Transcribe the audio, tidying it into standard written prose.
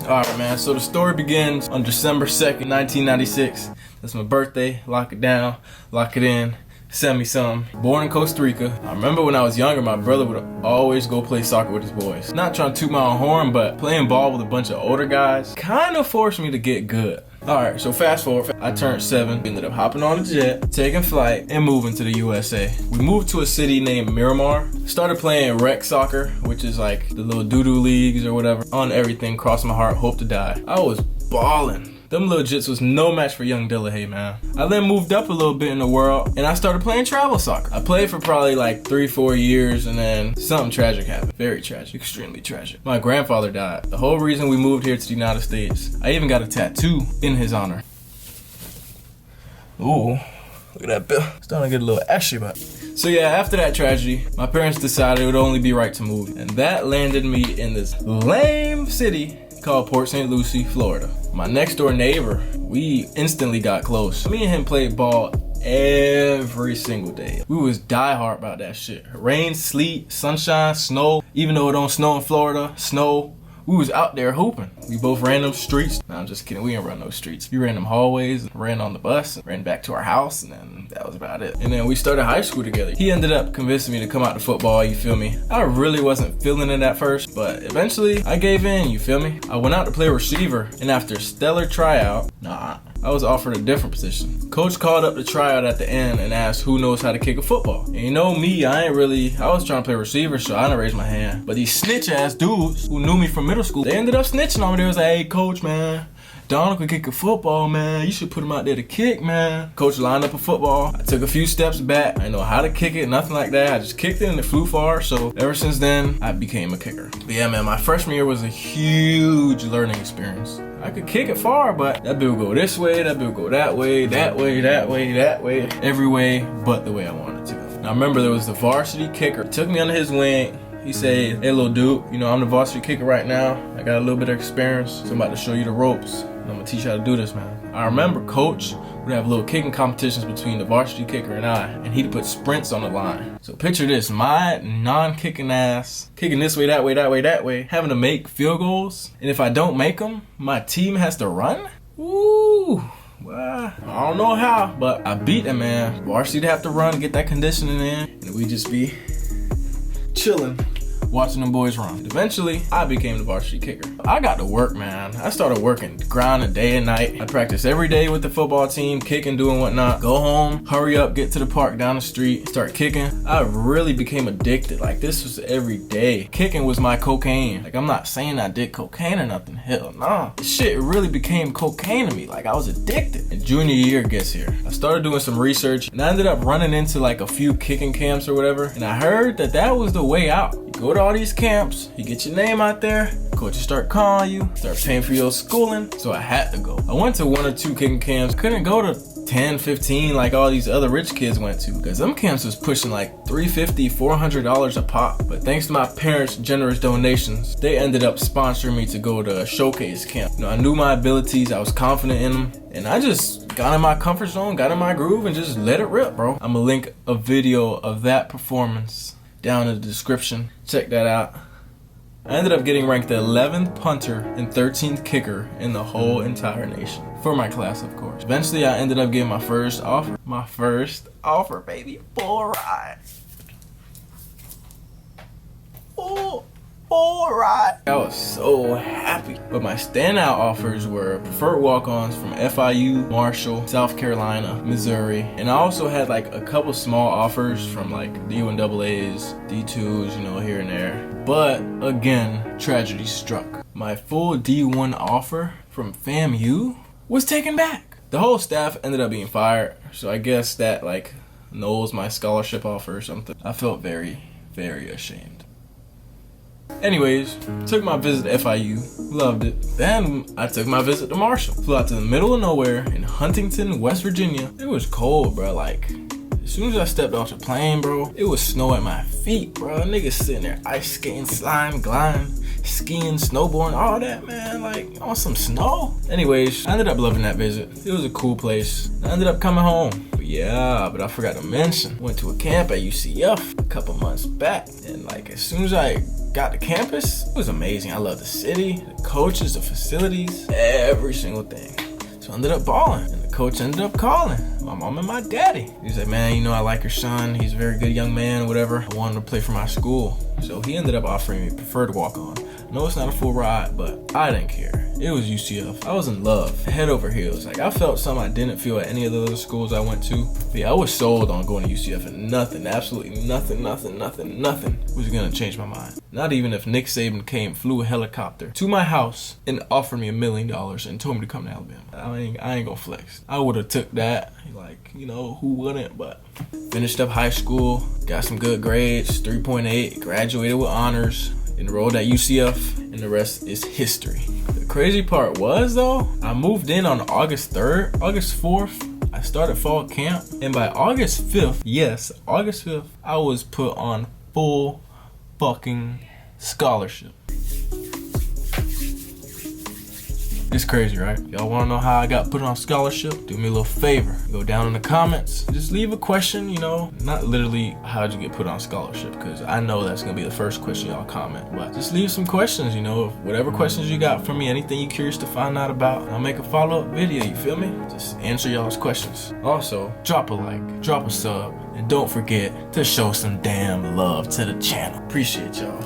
Alright, man, so the story begins on December 2nd, 1996. That's my birthday. Lock it down, lock it in, send me some. Born in Costa Rica. I remember when I was younger, my brother would always go play soccer with his boys. Not trying to toot my own horn, but playing ball with a bunch of older guys kind of forced me to get good. Alright, so fast forward, I turned 7, ended up hopping on a jet, taking flight, and moving to the USA. We moved to a city named Miramar, started playing rec soccer, which is like the little doo-doo leagues or whatever. On everything, crossed my heart, hope to die. I was balling. Them little jits was no match for young Dillahay, man. I then moved up a little bit in the world, and I started playing travel soccer. I played for probably like 3-4 years, and then something tragic happened. Very tragic, extremely tragic. My grandfather died. The whole reason we moved here to the United States. I even got a tattoo in his honor. Ooh, look at that bill. Starting to get a little ashy, but. So yeah, after that tragedy, my parents decided it would only be right to move. And that landed me in this lame city called Port St. Lucie, Florida. My next door neighbor, we instantly got close. Me and him played ball every single day. We was diehard about that shit. Rain, sleet, sunshine, snow. Even though it don't snow in Florida, snow. We was out there hooping. We both ran them streets. Nah, I'm just kidding. We didn't run those streets. We ran them hallways, ran on the bus, ran back to our house, and then that was about it. And then we started high school together. He ended up convincing me to come out to football, you feel me? I really wasn't feeling it at first, but eventually I gave in, you feel me? I went out to play receiver, and after a stellar tryout, I was offered a different position. Coach called up the tryout at the end and asked who knows how to kick a football. And you know me, I was trying to play receiver, so I didn't raise my hand. But these snitch ass dudes who knew me from middle school, they ended up snitching on me. They was like, hey coach, man, Donald could kick a football, man. You should put him out there to kick, man. Coach lined up a football. I took a few steps back. I didn't know how to kick it, nothing like that. I just kicked it and it flew far. So ever since then, I became a kicker. But yeah, man, my freshman year was a huge learning experience. I could kick it far, but that bill would go this way, that bill would go that way, that way, that way, that way. Every way but the way I wanted to. Now I remember there was the varsity kicker. He took me under his wing. He said, hey little dude, you know, I'm the varsity kicker right now. I got a little bit of experience, so I'm about to show you the ropes. And I'm gonna teach you how to do this, man. I remember coach would have little kicking competitions between the varsity kicker and I, and he'd put sprints on the line. So picture this, my non-kicking ass, kicking this way, that way, that way, that way, having to make field goals. And if I don't make them, my team has to run? Ooh. Well, I don't know how, but I beat him, man. Varsity have to run, get that conditioning in, and we just be chilling, watching them boys run. Eventually, I became the varsity kicker. I got to work, man. I started working, grinding day and night. I practiced every day with the football team, kicking, doing whatnot. Go home, hurry up, get to the park down the street, start kicking. I really became addicted. Like, this was every day. Kicking was my cocaine. Like, I'm not saying I did cocaine or nothing. Hell no. This shit really became cocaine to me. Like, I was addicted. And junior year gets here. I started doing some research, and I ended up running into like a few kicking camps or whatever. And I heard that that was the way out. You go to all these camps, you get your name out there, coaches start calling you, start paying for your schooling. So I had to go. I went to 1 or 2 kicking camps. Couldn't go to 10, 15 like all these other rich kids went to, because them camps was pushing like $350, $400 a pop. But thanks to my parents' generous donations, they ended up sponsoring me to go to a showcase camp. You know, I knew my abilities, I was confident in them, and I just got in my comfort zone, got in my groove, and just let it rip, bro. I'm gonna link a video of that performance down in the description. Check that out. I ended up getting ranked the 11th punter and 13th kicker in the whole entire nation. For my class, of course. Eventually, I ended up getting my first offer. My first offer, baby. Full ride. Full ride. I was so happy. But my standout offers were preferred walk-ons from FIU, Marshall, South Carolina, Missouri. And I also had like a couple small offers from like D-1 AA's, D2s, you know, here and there. But again, tragedy struck. My full D1 offer from FAMU was taken back. The whole staff ended up being fired, so I guess that like nulls my scholarship offer or something. I felt very, very ashamed. Anyways, took my visit to FIU, loved it. Then I took my visit to Marshall. Flew out to the middle of nowhere in Huntington, West Virginia. It was cold, bro. Like, as soon as I stepped off the plane, bro, it was snow at my feet, bro. Niggas sitting there ice skating, sliding, gliding, skiing, snowboarding, all that, man. Like, on some snow. Anyways, I ended up loving that visit. It was a cool place. I ended up coming home. But But I forgot to mention, went to a camp at UCF a couple months back, and like as soon as I got to campus, it was amazing. I love the city, the coaches, the facilities, every single thing. So I ended up balling, and the coach ended up calling my mom and my daddy. He said, man, you know, I like your son. He's a very good young man, whatever. I want him to play for my school. So he ended up offering me preferred walk-on. No, it's not a full ride, but I didn't care. It was UCF. I was in love, head over heels. Like I felt something I didn't feel at any of the other schools I went to. But yeah, I was sold on going to UCF, and nothing, absolutely nothing was gonna change my mind. Not even if Nick Saban flew a helicopter to my house and offered me $1 million and told me to come to Alabama. I ain't gonna flex. I would have took that. Like, you know, who wouldn't? But finished up high school, got some good grades, 3.8, graduated with honors, enrolled at UCF, and the rest is history. The crazy part was though, I moved in on August 3rd, August 4th, I started fall camp, and by August 5th, yes, August 5th, I was put on full fucking scholarship. It's crazy, right? Y'all wanna know how I got put on scholarship? Do me a little favor. Go down in the comments. Just leave a question, you know. Not literally, how'd you get put on scholarship? Because I know that's gonna be the first question y'all comment. But just leave some questions, you know. Whatever questions you got for me, anything you're curious to find out about, I'll make a follow-up video, you feel me? Just answer y'all's questions. Also, drop a like, drop a sub, and don't forget to show some damn love to the channel. Appreciate y'all.